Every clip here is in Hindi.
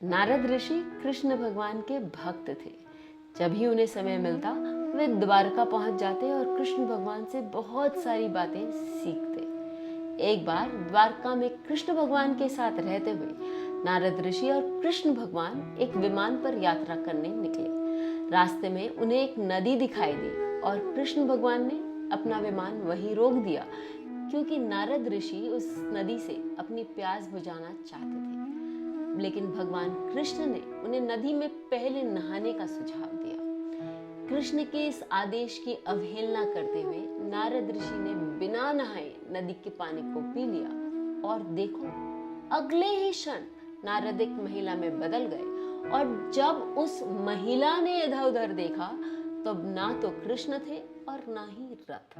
नारद ऋषि कृष्ण भगवान के भक्त थे। जब भी उन्हें समय मिलता वे द्वारका पहुंच जाते और कृष्ण भगवान से बहुत सारी बातें सीखते। एक बार द्वारका में कृष्ण भगवान के साथ रहते हुए नारद ऋषि और कृष्ण भगवान एक विमान पर यात्रा करने निकले। रास्ते में उन्हें एक नदी दिखाई दी और कृष्ण भगवान ने अपना विमान वहीं रोक दिया, क्योंकि नारद ऋषि उस नदी से अपनी प्यास बुझाना चाहते थे। लेकिन भगवान कृष्ण ने उन्हें नदी में पहले नहाने का सुझाव दिया। कृष्ण के इस आदेश की अवहेलना करते हुए नारद ऋषि ने बिना नहाए नदी के पानी को पी लिया और देखो, अगले ही क्षण नारद एक महिला में बदल गए और जब उस महिला ने इधर उधर देखा तब ना तो कृष्ण थे और ना ही रथ।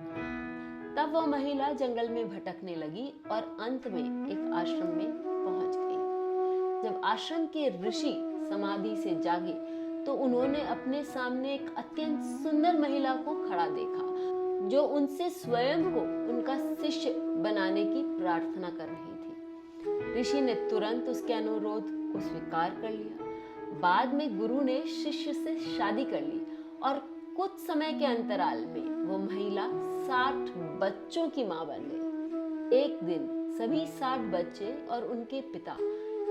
तब वह महिला जंगल में भटकने लगी और अंत में एक आश्रम में पहुंच गई। जब आश्रम के ऋषि समाधि से जागे तो उन्होंने अपने सामने एक अत्यंत सुंदर महिला को खड़ा देखा, जो उनसे स्वयं को उनका शिष्य बनाने की प्रार्थना कर रही थी। ऋषि ने तुरंत उसके अनुरोध को स्वीकार कर लिया। बाद में गुरु ने शिष्य से शादी कर ली और कुछ समय के अंतराल में वो महिला 60 बच्चों की मां बन गई। एक दिन सभी 60 बच्चे और उनके पिता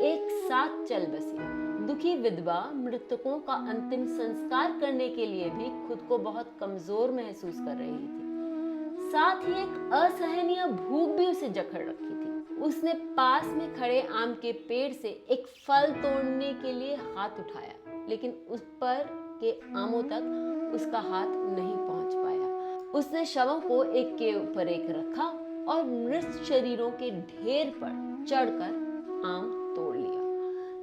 एक साथ चल बसे। दुखी विधवा मृतकों का अंतिम संस्कार करने के लिए भी खुद को बहुत कमजोर महसूस कर रही थी। साथ ही एक असहनीय भूख भी उसे जकड़ रखी थी। उसने पास में खड़े आम के पेड़ से एक फल तोड़ने के लिए हाथ उठाया, लेकिन उस पर के आमों तक उसका हाथ नहीं पहुंच पाया। उसने शवों को एक के ऊपर एक रखा और मृत शरीरों के ढेर पर चढ़कर आम तोड़ लिया।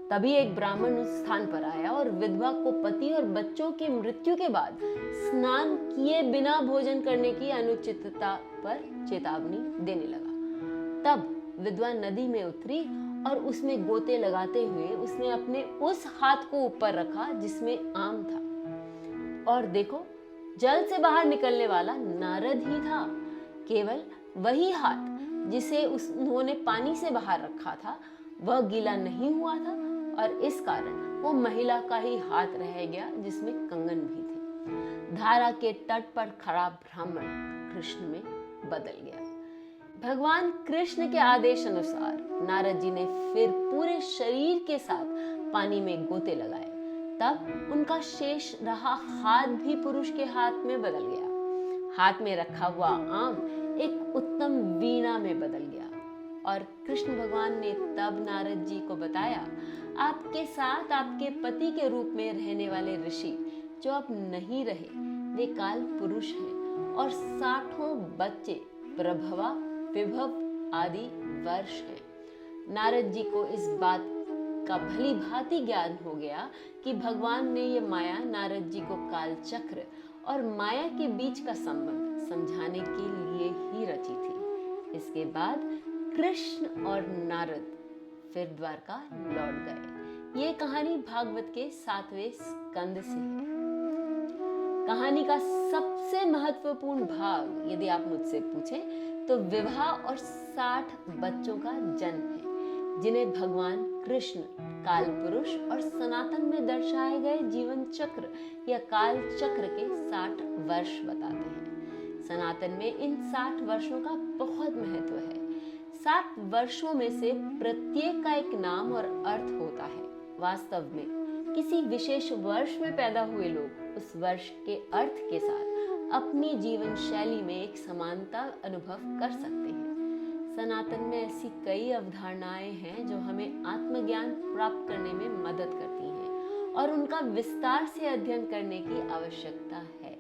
तभी एक ब्राह्मण उस स्थान पर आया और विधवा को पति और बच्चों की मृत्यु के बाद स्नान किए बिना भोजन करने की अनुचितता पर चेतावनी देने लगा। तब विधवा नदी में उतरी और उसमें गोते लगाते हुए उसने अपने उस हाथ को ऊपर रखा जिसमें आम था, और देखो, जल से बाहर निकलने वाला नारद ही था। केवल वही हाथ जिसे उन्होंने पानी से बाहर रखा था वह गीला नहीं हुआ था और इस कारण वो महिला का ही हाथ रह गया जिसमें कंगन भी थे। धारा के तट पर खड़ा ब्राह्मण कृष्ण में बदल गया। भगवान कृष्ण के आदेश अनुसार नारद जी ने फिर पूरे शरीर के साथ पानी में गोते लगाए। तब उनका शेष रहा हाथ भी पुरुष के हाथ में बदल गया। हाथ में रखा हुआ आम एक उत्तम वीणा में बदल गया और कृष्ण भगवान ने तब नारद जी को बताया, आपके साथ आपके पति के रूप में रहने वाले ऋषि जो अब नहीं रहे वे काल पुरुष हैं और 60 बच्चे प्रभवा विभव आदि वर्ष हैं। नारद जी को इस बात का भली भांति ज्ञान हो गया कि भगवान ने ये माया नारद जी को काल चक्र और माया के बीच का संबंध समझाने के लिए ही रची थी। इसके बाद कृष्ण और नारद फिर द्वारका लौट गए। ये कहानी भागवत के 7वें स्कंद से है। कहानी का सबसे महत्वपूर्ण भाग यदि आप मुझसे पूछें तो विवाह और 60 बच्चों का जन्म है, जिन्हें भगवान कृष्ण काल पुरुष और सनातन में दर्शाए गए जीवन चक्र या काल चक्र के 60 वर्ष बताते हैं। सनातन में इन 60 वर्षों का बहुत महत्व है। 60 वर्षों में से प्रत्येक का एक नाम और अर्थ होता है। वास्तव में किसी विशेष वर्ष में पैदा हुए लोग उस वर्ष के अर्थ के साथ अपनी जीवन शैली में एक समानता अनुभव कर सकते हैं। सनातन में ऐसी कई अवधारणाएं हैं जो हमें आत्मज्ञान प्राप्त करने में मदद करती हैं और उनका विस्तार से अध्ययन करने की आवश्यकता है।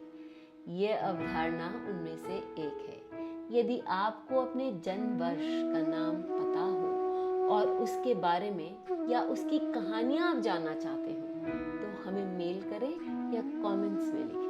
ये अवधारणा उनमें से एक है। यदि आपको अपने जन्म वर्ष का नाम पता हो और उसके बारे में या उसकी कहानियां आप जानना चाहते हो तो हमें मेल करें या कमेंट्स में लिखें।